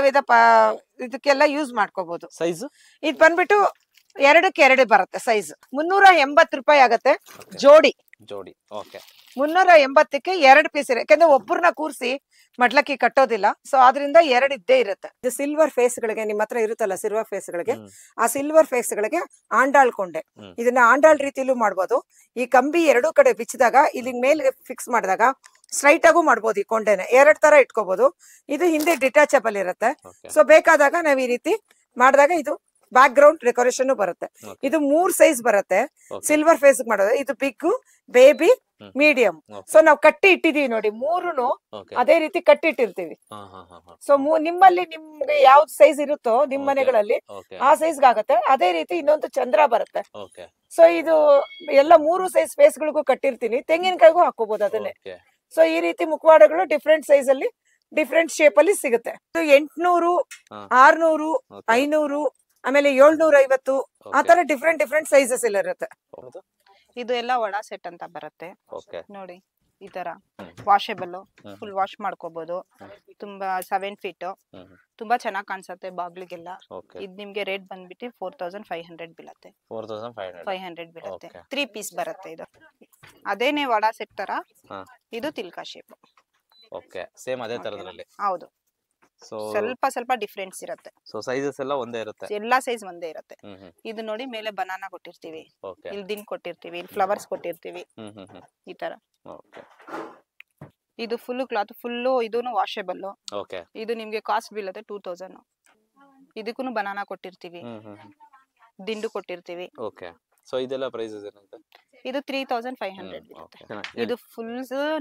ಇದಕ್ಕೆಲ್ಲ ಯೂಸ್ ಮಾಡ್ಕೋಬಹುದು. ಸೈಜ್ ಇದು ಬಂದ್ಬಿಟ್ಟು 2ಕ್ಕೆ 2 ಬರುತ್ತೆ ಸೈಜ್. 380 ರೂಪಾಯಿ ಆಗತ್ತೆ ಜೋಡಿ. 380ಕ್ಕೆ 2 ಪೀಸ್ ಇರುತ್ತೆ. ಯಾಕಂದ್ರೆ ಒಬ್ಬರನ್ನ ಕೂರಿಸಿ ಮಡ್ಲಕ್ಕಿ ಕಟ್ಟೋದಿಲ್ಲ. ಸೊ ಆದ್ರಿಂದ 2 ಇದ್ದೇ ಇರುತ್ತೆ. ಇದು ಸಿಲ್ವರ್ ಫೇಸ್ ಗಳಿಗೆ ನಿಮ್ಮ ಹತ್ರ ಇರುತ್ತಲ್ಲ, ಸಿಲ್ವರ್ ಫೇಸ್ ಗಳಿಗೆ, ಆ ಸಿಲ್ವರ್ ಫೇಸ್ ಗಳಿಗೆ ಆಂಡಾಳ್ಕೊಂಡೆ. ಇದನ್ನ ಆಂಡಾಳ್ ರೀತಿಲೂ ಮಾಡ್ಬೋದು. ಈ ಕಂಬಿ 2 ಕಡೆ ಬಿಚ್ಚಿದಾಗ ಇಲ್ಲಿ ಮೇಲೆ ಫಿಕ್ಸ್ ಮಾಡಿದಾಗ ಸ್ಟ್ರೈಟ್ ಆಗು ಮಾಡ್ಬೋದು. ಈ ಕೊಂಡೆನೆ 2 ತರ ಇಟ್ಕೋಬಹುದು. ಇದು ಹಿಂದೆ ಡಿಟಾಚಬಲ್ ಇರುತ್ತೆ. ಸೊ ಬೇಕಾದಾಗ ನಾವ್ ಈ ರೀತಿ ಮಾಡಿದಾಗ ಇದು ಬ್ಯಾಕ್ ಗ್ರೌಂಡ್ ಡೆಕೋರೇಷನ್ ಬರುತ್ತೆ. ಇದು 3 ಸೈಜ್ ಬರುತ್ತೆ ಸಿಲ್ವರ್ ಫೇಸ್ ಮಾಡೋದು. ಇದು ಬಿಗ್, ಬೇಬಿ ಮೀಡಿಯಂ. ಸೊ ನಾವು ಕಟ್ಟಿ ಇಟ್ಟಿದೀವಿ ನೋಡಿ, ಮೂರುನು ಅದೇ ರೀತಿ ಕಟ್ಟಿಟ್ಟಿರ್ತೀವಿ. ಸೊ ನಿಮ್ಮಲ್ಲಿ ನಿಮ್ಗೆ ಯಾವ್ದು ಸೈಜ್ ಇರುತ್ತೋ ನಿಮ್ ಮನೆಗಳಲ್ಲಿ ಆ ಸೈಜ್ಗೆ ಆಗತ್ತೆ. ಅದೇ ರೀತಿ ಇನ್ನೊಂದು ಚಂದ್ರ ಬರುತ್ತೆ. ಸೊ ಇದು ಎಲ್ಲ 3 ಸೈಜ್ ಫೇಸ್ ಗಳಿಗೂ ಕಟ್ಟಿರ್ತೀನಿ. ತೆಂಗಿನಕಾಯಿಗೂ ಹಾಕೋಬಹುದು ಅದನ್ನೇ. ಸೊ ಈ ರೀತಿ ಮುಖವಾಡಗಳು ಡಿಫ್ರೆಂಟ್ ಸೈಜ್ ಅಲ್ಲಿ ಡಿಫ್ರೆಂಟ್ ಶೇಪ್ ಅಲ್ಲಿ ಸಿಗುತ್ತೆ. 800, 600, 500, ಆಮೇಲೆ 750 ಆತರ ಡಿಫ್ರೆಂಟ್ ಸೈಜಸ್ ಎಲ್ಲ ಇರುತ್ತೆ. ಇದು ಎಲ್ಲ ವಡಾ ಸೆಟ್ ಅಂತ ಬರುತ್ತೆ ನೋಡಿ. ಈ ತರ ವಾಷೇಬಲ್, ಫುಲ್ ವಾಶ್ ಮಾಡ್ಕೋಬಹುದು. ತುಂಬಾ 7 ಫೀಟ್, ತುಂಬಾ ಚೆನ್ನಾಗಿ ಕಾಣಿಸುತ್ತೆ ಬಾಗ್ಲಿಗೆಲ್ಲ. ಇದು ನಿಮ್ಗೆ ರೇಟ್ ಬಂದ್ಬಿಟ್ಟು 4500 ಬೀಳುತ್ತೆ. 500 ಬೀಳುತ್ತೆ. 3 ಪೀಸ್ ಬರುತ್ತೆ ಇದು. ಅದೇನೆ ವಡಾ ಸೆಟ್ ತರ ಇದು ತಿಲ್ಕಾ ಶೇಪ್. ಓಕೆ, ಸೇಮ್ ಅದೇ ತರದ್ರಲ್ಲಿ. ಹೌದು, ಸ್ವಲ್ಪ ಡಿಫ್ರೆನ್ಸ್ ಇರುತ್ತೆ. ಸೊ ಸೈಜಸ್ ಎಲ್ಲ ಒಂದೇ ಇರುತ್ತೆ, ಎಲ್ಲಾ ಸೈಜ್ ಒಂದೇ ಇರುತ್ತೆ. ಇದು ನೋಡಿ, ಮೇಲೆ ಬನಾನಾ ಕೊಟ್ಟಿರ್ತೀವಿ, ಇಲ್ಲಿ ದಿನ್ ಕೊಟ್ಟಿರ್ತೀವಿ, ಇಲ್ಲಿ ಫ್ಲವರ್ಸ್ ಕೊಟ್ಟಿರ್ತೀವಿ, ಈ ತರ. ಇದು ಫುಲ್ ಕ್ಲಾತ್, ಫುಲ್ಲು ಇದೂನು ವಾಷೇಬಲ್. ಇದು ನಿಮ್ಗೆ ಕಾಸ್ಟ್ ಬೀಳುತ್ತೆ 2000. ಇದಕ್ಕೂ ಬನಾನಾ ಕೊಟ್ಟಿರ್ತೀವಿ, ದಿಂಡು ಕೊಟ್ಟಿರ್ತೀವಿ. ಸೊ ಇದೆಲ್ಲ ಪ್ರೈಸಸ್ ಏನಂತ? ಇದು 3500 ಬರುತ್ತೆ. ಇದು ಫುಲ್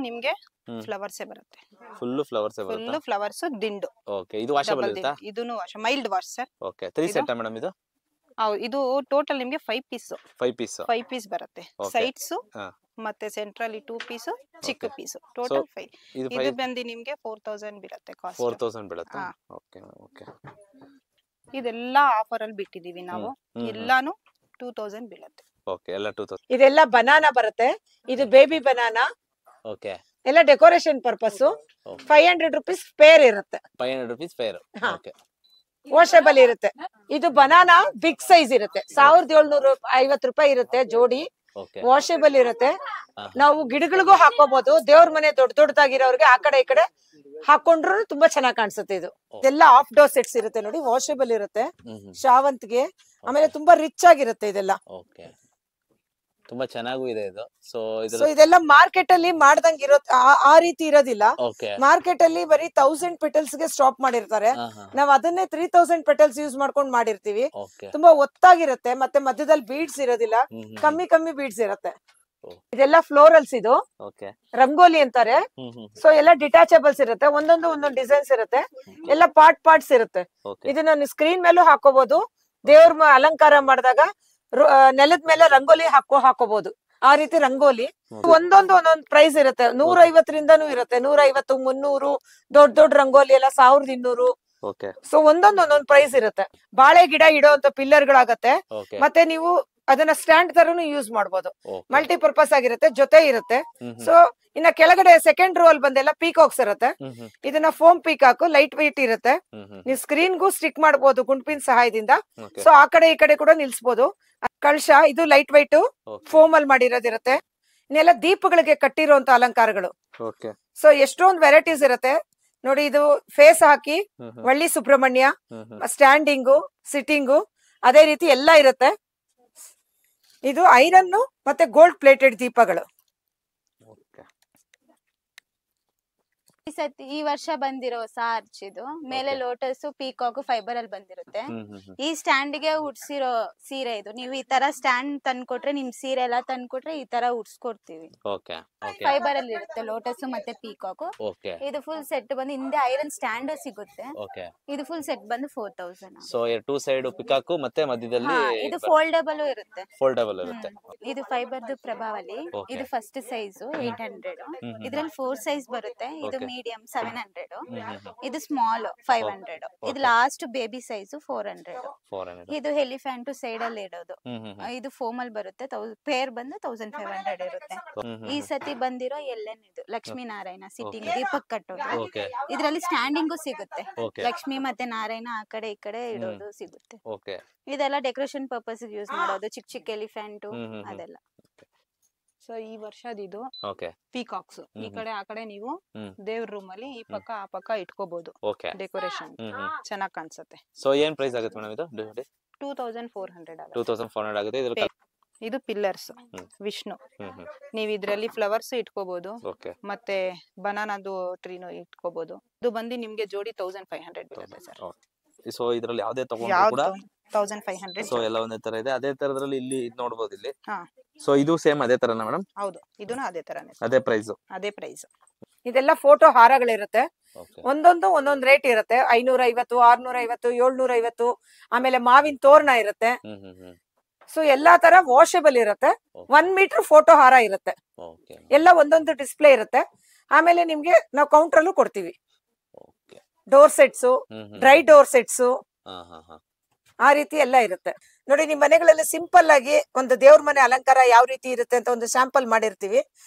ನಿಮ್ಗೆ ಫ್ಲವರ್ಸ್ ಬರುತ್ತೆ. ಫುಲ್ ಫ್ಲವರ್ಸ್ ದಿಂಡು. ಓಕೆ, ಇದು ವಾಷಬಲ್ ಇರುತ್ತಾ? ಇದೂನು wash, mild wash sir. Okay, 3 set madam ಇದು? ಹೌದು, ಇದು ಟೋಟಲ್ ನಿಮ್ಗೆ 5 ಪೀಸ್ ಬರುತ್ತೆ. ಸೈಡ್ಸ್ ಮತ್ತೆ ಸೆಂಟ್ರಲ್ 2 ಪೀಸ್, ಚಿಕ್ಕ ಪೀಸ್, ಟೋಟಲ್ 5. ಇದು ಬಂದು ನಿಮ್ಗೆ 4000 ಬೀಳುತ್ತೆ ಕಾಸ್ಟ್. 4000 ಬೀಳುತ್ತೆ. Okay okay. ಇದೆಲ್ಲ ಆಫರ್ ಅಲ್ಲಿ ಬಿಟ್ಟಿದೀವಿ ನಾವು. ಎಲ್ಲಾನು 2000 ಬೀಳುತ್ತೆ. ಓಕೆ, ಎಲ್ಲ 2000. ಇದೆಲ್ಲ ಬನಾನಾ ಬರುತ್ತೆ. ಇದು ಬೇಬಿ ಬನಾನಾ. ಓಕೆ, ಎಲ್ಲ ಡೆಕೋರೇಷನ್ ಪರ್ಪಸ್. 500 ರೂಪೀಸ್ ಪೇರ್ ಇರುತ್ತೆ. 500 ರೂಪೀಸ್ ಪೇರ್. ಓಕೆ, ವಾಷಬಲ್ ಇರುತ್ತೆ. ಇದು ಬನಾನಾ ಬಿಗ್ ಸೈಜ್ ಇರುತ್ತೆ. 1750 ರೂಪಾಯಿ ಇರುತ್ತೆ ಜೋಡಿ. ವಾಷಬಲ್ ಇರುತ್ತೆ. ನಾವು ಗಿಡಗಳಿಗೂ ಹಾಕೋಬಹುದು. ದೇವ್ರ ಮನೆ ದೊಡ್ಡದಾಗಿರೋರ್ಗೆ ಆ ಕಡೆ ಈ ಕಡೆ ಹಾಕೊಂಡ್ರು ತುಂಬಾ ಚೆನ್ನಾಗಿ ಕಾಣಿಸುತ್ತೆ. ಇದು ಇದೆಲ್ಲ ಆಫ್ ಡೋರ್ ಸೆಟ್ಸ್ ಇರುತ್ತೆ ನೋಡಿ, ವಾಷಬಲ್ ಇರುತ್ತೆ. ಶಾವಂತಿಗೆ, ಆಮೇಲೆ ತುಂಬಾ ರಿಚ್ ಆಗಿರುತ್ತೆ ಇದೆಲ್ಲ. ತುಂಬಾ ಚೆನ್ನಾಗೂ ಇದೆ ಇದು. ಸೊ ಇದೆಲ್ಲ ಮಾರ್ಕೆಟ್ ಅಲ್ಲಿ ಮಾಡ್ದಂಗ್ ಇರೋ ಆ ರೀತಿ ಇರೋದಿಲ್ಲ. ಮಾರ್ಕೆಟ್ ಅಲ್ಲಿ ಬರೀ 1000 ಪೆಟಲ್ಸ್ ಗೆ ಸ್ಟಾಪ್ ಮಾಡಿರ್ತಾರೆ. ನಾವ್ ಅದನ್ನೇ 3000 ಪೆಟಲ್ಸ್ ಯೂಸ್ ಮಾಡ್ಕೊಂಡು ಮಾಡಿರ್ತೀವಿ. ತುಂಬಾ ಒತ್ತಾಗಿರುತ್ತೆ. ಮತ್ತೆ ಮಧ್ಯದಲ್ಲಿ ಬೀಡ್ಸ್ ಇರೋದಿಲ್ಲ, ಕಮ್ಮಿ ಬೀಡ್ಸ್ ಇರುತ್ತೆ. ಇದೆಲ್ಲ ಫ್ಲೋರಲ್ಸ್. ಇದು ರಂಗೋಲಿ ಅಂತಾರೆ. ಸೊ ಎಲ್ಲ ಡಿಟ್ಯಾಚಬಲ್ಸ್ ಇರುತ್ತೆ. ಒಂದೊಂದು ಡಿಸೈನ್ಸ್ ಇರುತ್ತೆ. ಎಲ್ಲ ಪಾರ್ಟ್ಸ್ ಇರುತ್ತೆ. ಇದನ್ನ ಸ್ಕ್ರೀನ್ ಮೇಲೂ ಹಾಕೋಬಹುದು. ದೇವ್ರ ಅಲಂಕಾರ ಮಾಡಿದಾಗ ನೆಲದ ಮೇಲೆ ರಂಗೋಲಿ ಹಾಕೋಬಹುದು. ಆ ರೀತಿ ರಂಗೋಲಿ ಒಂದೊಂದು ಪ್ರೈಸ್ ಇರುತ್ತೆ. 150ರಿಂದನೂ ಇರುತ್ತೆ. 150, 300. ದೊಡ್ಡ ರಂಗೋಲಿ ಎಲ್ಲ 1200. ಸೊ ಒಂದೊಂದು ಪ್ರೈಸ್ ಇರುತ್ತೆ. ಬಾಳೆ ಗಿಡ ಇಡೋಂತ ಪಿಲ್ಲರ್ ಗಳಾಗತ್ತೆ. ಮತ್ತೆ ನೀವು ಅದನ್ನ ಸ್ಟ್ಯಾಂಡ್ ತರನು ಯೂಸ್ ಮಾಡಬಹುದು. ಮಲ್ಟಿಪರ್ಪಸ್ ಆಗಿರುತ್ತೆ, ಜೊತೆ ಇರುತ್ತೆ. ಸೊ ಇನ್ನ ಕೆಳಗಡೆ ಸೆಕೆಂಡ್ ರೋ ಅಲ್ಲಿ ಬಂದೆಲ್ಲ ಪೀಕಾಕ್ಸ್ ಇರುತ್ತೆ. ಇದನ್ನ ಫೋಮ್ ಪೀಕಾಕ್, ಲೈಟ್ ವೆಯ್ಟ್ ಇರುತ್ತೆ. ನೀವು ಸ್ಕ್ರೀನ್ಗೂ ಸ್ಟಿಕ್ ಮಾಡಬಹುದು ಗುಂಡ್ಪಿನ ಸಹಾಯದಿಂದ. ಸೊ ಆ ಕಡೆ ಈ ಕಡೆ ಕೂಡ ನಿಲ್ಸಬಹುದು. ಕಳಶ, ಇದು ಲೈಟ್ ವೈಟ್ ಫೋಮ್ ಅಲ್ಲಿ ಮಾಡಿರೋದಿರುತ್ತೆ. ಇನ್ನೆಲ್ಲ ದೀಪಗಳಿಗೆ ಕಟ್ಟಿರುವಂತ ಅಲಂಕಾರಗಳು. ಸೊ ಎಷ್ಟೊಂದು ವೆರೈಟೀಸ್ ಇರುತ್ತೆ ನೋಡಿ. ಇದು ಫೇಸ್ ಹಾಕಿ, ವಳ್ಳಿ ಸುಬ್ರಹ್ಮಣ್ಯ, ಸ್ಟ್ಯಾಂಡಿಂಗು, ಸಿಟ್ಟಿಂಗು, ಅದೇ ರೀತಿ ಎಲ್ಲ ಇರುತ್ತೆ. ಇದು ಐರನ್ ಮತ್ತೆ ಗೋಲ್ಡ್ ಪ್ಲೇಟೆಡ್ ದೀಪಗಳು. ಈ ವರ್ಷ ಬಂದಿರೋ ಹೊಸ ಆರ್ಚ್ ಇದು. ಮೇಲೆ ಲೋಟಸ್, ಪೀಕಾಕ್ ಫೈಬರ್ ಅಲ್ಲಿ ಬಂದಿರುತ್ತೆ. ಈ ಸ್ಟ್ಯಾಂಡ್ ಗೆ ಉಡ್ಸಿರೋ ಸೀರೆ ಇದು. ನೀವು ಈ ತರ ಸ್ಟ್ಯಾಂಡ್ ತಂದ್ಕೊಟ್ರೆ, ನಿಮ್ ಸೀರೆ ಎಲ್ಲ ತಂದ್ಕೊಟ್ರೆ ಈ ತರ ಉಡ್ಸ್ಕೊಡ್ತೀವಿ. ಫೈಬರ್ ಅಲ್ಲಿ ಇರುತ್ತೆ ಲೋಟಸ್ ಮತ್ತೆ ಪೀಕಾಕ್. ಇದು ಫುಲ್ ಸೆಟ್ ಬಂದು ಹಿಂದೆ ಐರನ್ ಸ್ಟ್ಯಾಂಡ್ ಸಿಗುತ್ತೆ. ಇದು ಫುಲ್ ಸೆಟ್ ಬಂದು 4000. ಸೊ 2 ಸೈಡ್ ಪಿಕಾಕ್ ಮತ್ತೆ ಮಧ್ಯದಲ್ಲಿ ಇದು ಫೋಲ್ಡಬಲ್ ಇರುತ್ತೆ. ಇದು ಫೈಬರ್ದು ಪ್ರಭಾವಲಿ. ಇದು ಫಸ್ಟ್ ಸೈಜ್ 800. ಇದ್ರಲ್ಲಿ 4 ಸೈಜ್ ಬರುತ್ತೆ. ಇದು ಮೀಡಿಯಂ 700. ಇದು ಸ್ಮಾಲ್ 500. ಇದು ಲಾಸ್ಟ್ ಬೇಬಿ ಸೈಜ್ 400. ಇದು ಎಲಿಫೆಂಟ್ ಸೈಡ್ ಅಲ್ಲಿ ಇಡೋದು. ಇದು ಫೋಮ್ ಅಲ್ಲಿ ಬರುತ್ತೆ. ಪೇರ್ ಬಂದು 1500 ಇರುತ್ತೆ. ಈ ಸತಿ ಬಂದಿರೋ ಎಲ್ಲೆನ್ ಇದು ಲಕ್ಷ್ಮೀ ನಾರಾಯಣ ಸಿಟ್ಟಿಂಗ್ ದೀಪಕ್ ಕಟ್ಟೋದು. ಇದ್ರಲ್ಲಿ ಸ್ಟ್ಯಾಂಡಿಂಗು ಸಿಗುತ್ತೆ. ಲಕ್ಷ್ಮಿ ಮತ್ತೆ ನಾರಾಯಣ ಆ ಕಡೆ ಈ ಕಡೆ ಇಡೋದು ಸಿಗುತ್ತೆ. ಇದೆಲ್ಲ ಡೆಕೋರೇಷನ್ ಪರ್ಪಸ್ ಯೂಸ್ ಮಾಡೋದು. ಚಿಕ್ಕ ಎಲಿಫೆಂಟ್ ಅದೆಲ್ಲ. ಸೊ ಈ ವರ್ಷದಿದು ಪೀಕಾಕ್ಸ್. ಈ ಕಡೆ ಆ ಕಡೆ ನೀವು ದೇವ್ರ ರೂಮ್ ಅಲ್ಲಿ ಈ ಪಕ್ಕ ಆ ಪಕ್ಕ ಇಟ್ಕೋಬಹುದು. ಡೆಕೋರೇಷನ್ ಚೆನ್ನಾಗಿ ಕಾಣಿಸುತ್ತೆ. ಸೊ ಏನ್ ಪ್ರೈಸ್ ಆಗುತ್ತೆ ಮೇಡಂ ಇದು? 2400 ಆಗುತ್ತೆ. ಇದು ಪಿಲ್ಲರ್ಸ್ ವಿಷ್ಣು. ನೀವ್ ಇದ್ರಲ್ಲಿ ಫ್ಲವರ್ಸ್ ಇಟ್ಕೋಬಹುದು, ಮತ್ತೆ ಬನಾನಾದು ಟ್ರೀನು ಇಟ್ಕೋಬಹುದು. ಇದು ಬಂದು ನಿಮ್ಗೆ ಜೋಡಿ 1500 ಬೀಳುತ್ತೆ ಸರ್. ಸೊ ಇದ್ರಲ್ಲಿ ಯಾವ್ದೇ ತಗೊಂಡ್ರು ಕೂಡ 1500. ಸೊ ಎಲ್ಲ ಒಂದೇ ತರ ಇದೆ. ಅದೇ ತರದ್ರಲ್ಲಿ ಇಲ್ಲಿ ನೋಡಬಹುದು. ಇಲ್ಲಿ ಸೊ ಇದು ಸೇಮ್ ಅದೇ ತರನಾ ಮೇಡಮ್? ಹೌದು, ಇದೂನು ಅದೇ ತರನೇ, ಅದೇ ಪ್ರೈಸ್. ಅದೇ ಪ್ರೈಸ್. ಇದೆಲ್ಲ ಫೋಟೋ ಹಾರಗಳಿರುತ್ತೆ. ಒಂದೊಂದು ರೇಟ್ ಇರುತ್ತೆ. 550, 650, 750. ಆಮೇಲೆ ಮಾವಿನ ತೋರಣ ಇರುತ್ತೆ. ಸೊ ಎಲ್ಲಾ ತರ ವಾಷೆಬಲ್ ಇರುತ್ತೆ. 1 ಮೀಟರ್ ಫೋಟೋ ಹಾರ ಇರುತ್ತೆ. ಎಲ್ಲ ಒಂದೊಂದು ಡಿಸ್ಪ್ಲೇ ಇರುತ್ತೆ. ಆಮೇಲೆ ನಿಮ್ಗೆ ನಾವು ಕೌಂಟರ್ ಅಲ್ಲೂ ಕೊಡ್ತೀವಿ. Door sets, dry door sets, ಆ ರೀತಿ ಎಲ್ಲ ಇರುತ್ತೆ. ನೋಡಿ, ನಿಮ್ ಮನೆಗಳಲ್ಲಿ ಸಿಂಪಲ್ ಆಗಿ ಒಂದು ದೇವ್ರ ಮನೆ ಅಲಂಕಾರ ಯಾವ ರೀತಿ ಇರುತ್ತೆ ಅಂತ ಒಂದು ಸ್ಯಾಂಪಲ್ ಮಾಡಿರ್ತೀವಿ.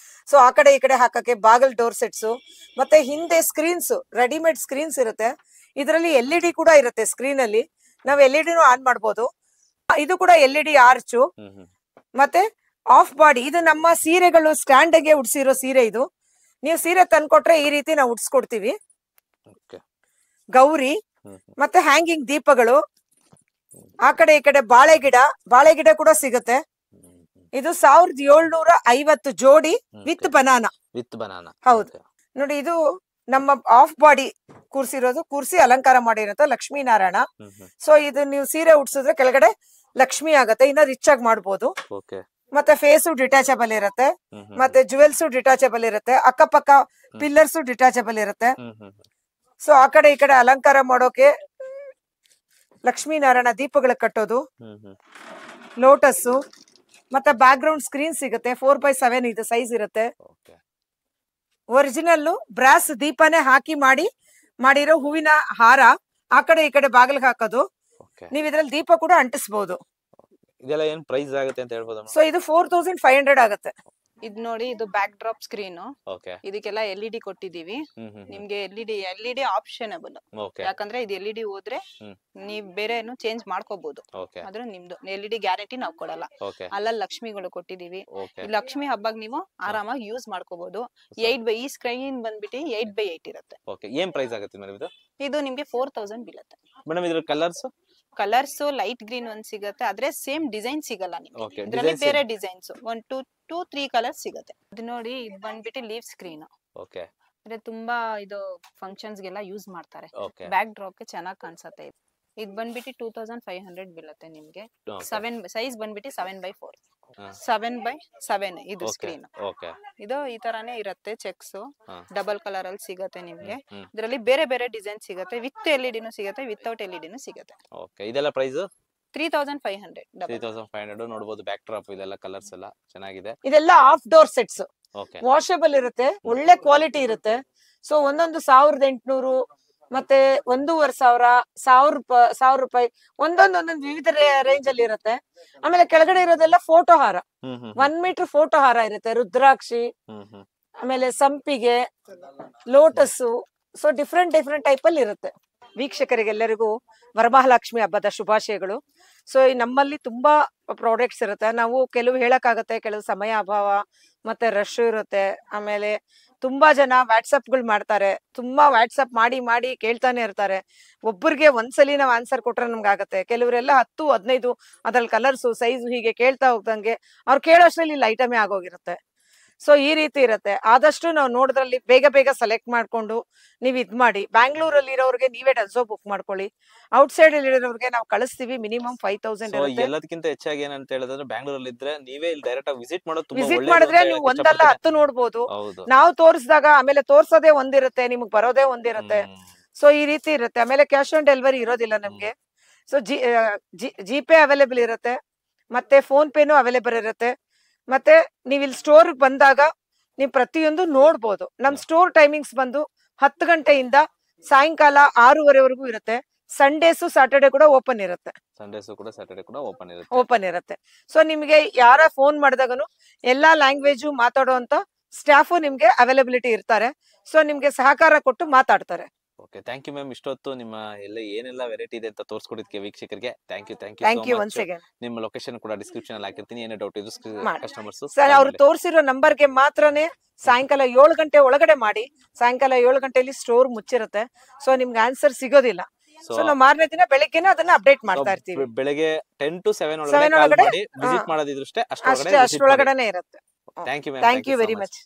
ಸೊ ಆ ಕಡೆ ಈ ಕಡೆ ಹಾಕಕ್ಕೆ ಬಾಗಲ್ ಡೋರ್ ಸೆಟ್ಸ್, ಮತ್ತೆ ಹಿಂದೆ ಸ್ಕ್ರೀನ್ಸ್, ರೆಡಿಮೇಡ್ ಸ್ಕ್ರೀನ್ಸ್ ಇರುತ್ತೆ. ಇದರಲ್ಲಿ LED ಕೂಡ ಇರುತ್ತೆ. ಸ್ಕ್ರೀನ್ ಅಲ್ಲಿ ನಾವು LED ಆನ್ ಮಾಡ್ಬೋದು. ಇದು ಕೂಡ LED ಆರ್ಚು, ಮತ್ತೆ ಆಫ್ ಬಾಡಿ. ಇದು ನಮ್ಮ ಸೀರೆಗಳು ಸ್ಟ್ಯಾಂಡ್ ಗೆ ಉಡ್ಸಿರೋ ಸೀರೆ. ಇದು ನೀವು ಸೀರೆ ತಂದ್ಕೊಟ್ರೆ ಈ ರೀತಿ ನಾವು ಉಡ್ಸ್ಕೊಡ್ತೀವಿ. ಗೌರಿ ಮತ್ತೆ ಹ್ಯಾಂಗಿಂಗ್ ದೀಪಗಳು, ಆ ಕಡೆ ಈ ಕಡೆ ಬಾಳೆ ಗಿಡ ಕೂಡ ಸಿಗುತ್ತೆ. ಇದು 1750 ಜೋಡಿ ವಿತ್ ಬನಾನಾ. ಹೌದು ನೋಡಿ, ಇದು ನಮ್ಮ ಆಫ್ ಬಾಡಿ ಕೂರ್ಸಿ ಅಲಂಕಾರ ಮಾಡಿರುತ್ತೆ ಲಕ್ಷ್ಮೀನಾರಾಯಣ. ಸೊ ಇದು ನೀವು ಸೀರೆ ಉಡ್ಸಿದ್ರೆ ಕೆಳಗಡೆ ಲಕ್ಷ್ಮಿ ಆಗತ್ತೆ, ಇನ್ನ ರಿಚ್ ಆಗಿ ಮಾಡ್ಬೋದು. ಮತ್ತೆ ಫೇಸು ಡಿಟ್ಯಾಚಬಲ್ ಇರುತ್ತೆ, ಮತ್ತೆ ಜುವೆಲ್ಸ್ ಡಿಟ್ಯಾಚಬಲ್ ಇರುತ್ತೆ, ಅಕ್ಕಪಕ್ಕ ಪಿಲ್ಲರ್ಸ್ ಡಿಟ್ಯಾಚಬಲ್ ಇರುತ್ತೆ. ಸೊ ಆ ಕಡೆ ಈ ಕಡೆ ಅಲಂಕಾರ ಮಾಡೋಕೆ ಲಕ್ಷ್ಮೀನಾರಾಯಣ ದೀಪಗಳ ಕಟ್ಟೋದು, ಲೋಟಸ್, ಮತ್ತೆ ಬ್ಯಾಕ್ ಗ್ರೌಂಡ್ ಸ್ಕ್ರೀನ್ ಸಿಗುತ್ತೆ. 4x7 ಇದು ಸೈಜ್ ಇರುತ್ತೆ. ಒರಿಜಿನಲ್ ಬ್ರಾಸ್ ದೀಪನೇ ಹಾಕಿ ಮಾಡಿರೋ ಹೂವಿನ ಹಾರ ಆ ಕಡೆ ಈ ಕಡೆ ಬಾಗಿಲಿಗೆ ಹಾಕೋದು. ನೀವು ಇದ್ರಲ್ಲಿ ದೀಪ ಕೂಡ ಅಂಟಿಸಬಹುದು. ಇದೆಲ್ಲ ಏನ್ ಪ್ರೈಸ್ ಆಗುತ್ತೆ ಅಂತ ಹೇಳ್ಬೋದಾ? ಸೊ ಇದು 4500 ಆಗುತ್ತೆ. ಇದ್ ನೋಡಿ, ಇದು ಬ್ಯಾಕ್ ಡ್ರಾಪ್ ಸ್ಕ್ರೀನ್. ಇದಕ್ಕೆಲ್ಲ LED ಕೊಟ್ಟಿದೀವಿ. ನಿಮ್ಗೆ LED ಆಪ್ಷನಬಲ್. ಯಾಕಂದ್ರೆ ಇದು LED ಹೋದ್ರೆ ನೀವ್ ಬೇರೆ ಚೇಂಜ್ ಮಾಡ್ಕೋಬಹುದು. ಆದ್ರೆ ನಿಮ್ದು LED ಗ್ಯಾರಂಟಿ ನಾವು ಕೊಡಲ್ಲ. ಅಲ್ಲ ಲಕ್ಷ್ಮಿಗಳು ಕೊಟ್ಟಿದೀವಿ. ಈ ಲಕ್ಷ್ಮಿ ಹಬ್ಬಕ್ಕೆ ನೀವು ಆರಾಮಾಗಿ ಯೂಸ್ ಮಾಡ್ಕೋಬಹುದು. 8x ಈ ಸ್ಕ್ರೀನ್ ಬಂದ್ಬಿಟ್ಟು 8x8 ಇರುತ್ತೆ. ಏನ್ ಪ್ರೈಸ್ ಆಗುತ್ತೆ ಮೇಡಮ್ ಇದು? ಇದು ನಿಮ್ಗೆ 4000 ಬೀಳುತ್ತೆ ಮೇಡಮ್. ಇದ್ರ ಕಲರ್ಸ್ ಲೈಟ್ ಗ್ರೀನ್ ಒಂದ್ ಸಿಗುತ್ತೆ, ಆದ್ರೆ ಸೇಮ್ ಡಿಸೈನ್ ಸಿಗಲ್ಲ ನಿಮ್ಗೆ. ಇದ್ರಲ್ಲಿ ಬೇರೆ ಡಿಸೈನ್ಸ್ 1, 2, 3 ಕಲರ್ಸ್ ಸಿಗುತ್ತೆ. ಇದು ನೋಡಿ, ಇದು ಬಂದ್ಬಿಟ್ಟು ಲೀವ್ ಸ್ಕ್ರೀನ್. ಅಂದ್ರೆ ತುಂಬಾ ಇದು ಫಂಕ್ಷನ್ಸ್ ಗೆಲ್ಲ ಯೂಸ್ ಮಾಡ್ತಾರೆ. ಬ್ಯಾಕ್ ಡ್ರಾಪ್ ಗೆ ಚೆನ್ನಾಗಿ ಕಾಣಿಸುತ್ತೆ. ಇದು ಬಂದ್ಬಿಟ್ಟು 2500 ಬೀಳುತ್ತೆ ನಿಮ್ಗೆ. 7 ಸೈಜ್ ಬಂದ್ಬಿಟ್ಟು 7x4, 7x7 ಇದು ಸ್ಕ್ರೀನ್. ಇದು ಈ ತರಾನೇ ಇರುತ್ತೆ. ಚೆಕ್ಸ್ ಡಬಲ್ ಕಲರ್ ಅಲ್ಲಿ ಸಿಗುತ್ತೆ ನಿಮ್ಗೆ. ಇದರಲ್ಲಿ ಬೇರೆ ಬೇರೆ ಡಿಸೈನ್ ಸಿಗುತ್ತೆ. ವಿತ್ LED ಸಿಗುತ್ತೆ, ವಿತೌಟ್ LED ಸಿಗುತ್ತೆ. ಇದೆಲ್ಲ ಪ್ರೈಸ್ 3500 ನೋಡಬಹುದು. ಬ್ಯಾಕ್ ಡ್ರಾಪ್ ಇದೆಲ್ಲ ಕಲರ್ಸ್ ಎಲ್ಲ ಚೆನ್ನಾಗಿದೆ. ಇದೆಲ್ಲ ಆಫ್ ಡೋರ್ ಸೆಟ್ಸ್, ವಾಷಬಲ್ ಇರುತ್ತೆ, ಒಳ್ಳೆ ಕ್ವಾಲಿಟಿ ಇರುತ್ತೆ. ಸೊ ಒಂದೊಂದು 1800 ಮತ್ತೆ 1500, 1000 ರೂಪಾಯಿ ಒಂದೊಂದು ವಿವಿಧ ರೇಂಜ್ ಅಲ್ಲಿ ಇರುತ್ತೆ. ಆಮೇಲೆ ಕೆಳಗಡೆ ಇರೋದೆಲ್ಲ ಫೋಟೋ ಹಾರ, 1 ಮೀಟರ್ ಫೋಟೋ ಹಾರ ಇರುತ್ತೆ. ರುದ್ರಾಕ್ಷಿ, ಆಮೇಲೆ ಸಂಪಿಗೆ, ಲೋಟಸ್. ಸೊ ಡಿಫ್ರೆಂಟ್ ಟೈಪ್ ಅಲ್ಲಿ ಇರುತ್ತೆ. ವೀಕ್ಷಕರಿಗೆಲ್ಲರಿಗೂ ವರಮಹಾಲಕ್ಷ್ಮಿ ಹಬ್ಬದ ಶುಭಾಶಯಗಳು. ಸೊ ನಮ್ಮಲ್ಲಿ ತುಂಬಾ ಪ್ರಾಡಕ್ಟ್ಸ್ ಇರುತ್ತೆ. ನಾವು ಕೆಲವು ಹೇಳಕ್ಕಾಗತ್ತೆ, ಕೆಲವು ಸಮಯ ಅಭಾವ, ಮತ್ತೆ ರಶ್ ಇರುತ್ತೆ. ಆಮೇಲೆ ತುಂಬಾ ಜನ ವಾಟ್ಸಪ್ಗಳು ಮಾಡ್ತಾರೆ. ತುಂಬಾ ವಾಟ್ಸಪ್ ಮಾಡಿ ಕೇಳ್ತಾನೆ ಇರ್ತಾರೆ. ಒಬ್ಬರಿಗೆ ಒಂದ್ಸಲಿ ನಾವು ಆನ್ಸರ್ ಕೊಟ್ರೆ ನಮ್ಗೆ ಆಗತ್ತೆ. ಕೆಲವರೆಲ್ಲ 10, 15 ಅದ್ರಲ್ಲಿ ಕಲರ್ಸು, ಸೈಜು ಹೀಗೆ ಕೇಳ್ತಾ ಹೋಗ್ದಂಗೆ ಅವ್ರು ಕೇಳೋಷ್ಟ್ರಲ್ಲಿ ಇಲ್ಲಿ ಐಟಮೇ ಆಗೋಗಿರುತ್ತೆ. ಸೊ ಈ ರೀತಿ ಇರುತ್ತೆ. ಆದಷ್ಟು ನಾವು ನೋಡಿದ್ರಲ್ಲಿ ಬೇಗ ಸೆಲೆಕ್ಟ್ ಮಾಡ್ಕೊಂಡು ನೀವು ಇದ್ ಮಾಡಿ. ಬ್ಯಾಂಗ್ಳೂರಲ್ಲಿ ಇರೋರಿಗೆ ನೀವೇ ಡನ್ಸೋ ಬುಕ್ ಮಾಡ್ಕೊಳ್ಳಿ. ಔಟ್ಸೈಡ್ ಅಲ್ಲಿ ಇರೋರಿಗೆ ನಾವು ಕಳಿಸ್ತೀವಿ. ಮಿನಿಮಮ್ 5000 ಇರುತ್ತೆ. ಎಲ್ಲದಕ್ಕಿಂತ ಹೆಚ್ಚಾಗಿ ಏನಂತ ಹೇಳಿದ್ರೆ ಬ್ಯಾಂಗ್ಳೂರಲ್ಲಿ ಇದ್ರೆ ನೀವೇ ಇಲ್ಲಿ ಡೈರೆಕ್ಟ್ ಆಗಿ ವಿಸಿಟ್ ಮಾಡೋದು ವಿಸಿಟ್ ಮಾಡಿದ್ರೆ ನೀವು ಒಂದಲ್ಲ 10 ನೋಡ್ಬೋದು. ನಾವು ತೋರಿಸಿದಾಗ ಆಮೇಲೆ ತೋರ್ಸೋದೇ ಒಂದಿರುತ್ತೆ, ನಿಮ್ಗೆ ಬರೋದೇ ಒಂದಿರುತ್ತೆ. ಸೊ ಈ ರೀತಿ ಇರುತ್ತೆ. ಆಮೇಲೆ ಕ್ಯಾಶ್ ಆನ್ ಡೆಲಿವರಿ ಇರೋದಿಲ್ಲ ನಮ್ಗೆ. ಸೊ ಜಿಪೇ ಅವೈಲೇಬಲ್ ಇರುತ್ತೆ, ಮತ್ತೆ ಫೋನ್ ಪೇನು ಅವೈಲೇಬಲ್ ಇರುತ್ತೆ. ಮತ್ತೆ ನೀವು ಇಲ್ಲಿ ಸ್ಟೋರ್ ಬಂದಾಗ ನೀವು ಪ್ರತಿಯೊಂದು ನೋಡ್ಬೋದು. ನಮ್ ಸ್ಟೋರ್ ಟೈಮಿಂಗ್ಸ್ ಬಂದು 10 ಗಂಟೆಯಿಂದ ಸಾಯಂಕಾಲ 6:30ವರೆಗೂ ಇರುತ್ತೆ. ಸಂಡೇಸು ಸಾಟರ್ಡೆ ಕೂಡ ಓಪನ್ ಇರುತ್ತೆ. ಓಪನ್ ಇರುತ್ತೆ. ಸೊ ನಿಮ್ಗೆ ಯಾರ ಫೋನ್ ಮಾಡಿದಾಗನು ಎಲ್ಲಾ ಲ್ಯಾಂಗ್ವೇಜು ಮಾತಾಡುವಂತ ಸ್ಟಾಫು ನಿಮ್ಗೆ ಅವೈಲಬಿಲಿಟಿ ಇರ್ತಾರೆ. ಸೊ ನಿಮ್ಗೆ ಸಹಕಾರ ಕೊಟ್ಟು ಮಾತಾಡ್ತಾರೆ. Okay, thank you ma'am. ಇಷ್ಟೊತ್ತು ನಿಮ್ಮ ಏನೆಲ್ಲ ವೆರೈಟಿ ಇದೆ ಅಂತ ತೋರಿಸ್ಕೊಡಿದ್ಕೆ ವೀಕ್ಷಕರಿಗೆ ಥ್ಯಾಂಕ್ ಯು ಒನ್ಸ್ ಅಗೇನ್. ನಿಮ್ಮ ಲೊಕೇಶನ್ ಕೂಡ ಡಿಸ್ಕ್ರಿಪ್ಷನ್ ಅಲ್ಲಿ ಹಾಕಿರ್ತೀನಿ. ಏನೇ ಡೌಟ್ ಇದ್ರು ಕಸ್ಟಮರ್ಸ್ ಸರ್ ಅವ್ರು ತೋರಿಸಿರೋ ನಂಬರ್ಗೆ ಮಾತ್ರನೇ ಸಾಯಂಕಾಲ 7 ಗಂಟೆ ಒಳಗಡೆ ಮಾಡಿ. ಸಾಯಂಕಾಲ 7 ಗಂಟೆಯಲ್ಲಿ ಸ್ಟೋರ್ ಮುಚ್ಚಿರುತ್ತೆ. ಸೊ ನಿಮ್ಗೆ ಆನ್ಸರ್ ಸಿಗೋದಿಲ್ಲ. ಸೊ ನಾವು ಮಾರನೇ ದಿನ ಬೆಳಗ್ಗೆನೇ ಅದನ್ನ ಅಪ್ಡೇಟ್ ಮಾಡ್ತಾ ಇರ್ತೀವಿ. ಬೆಳಗ್ಗೆ 10 to 7 ಒಳಗಡೆ ವಿಸಿಟ್ ಮಾಡೋದಿದ್ರೆ ಅಷ್ಟೊಳಗಡೆ ಅಷ್ಟೊಳಗಡೆನೆ ಇರುತ್ತೆ. Thank you thank you very much.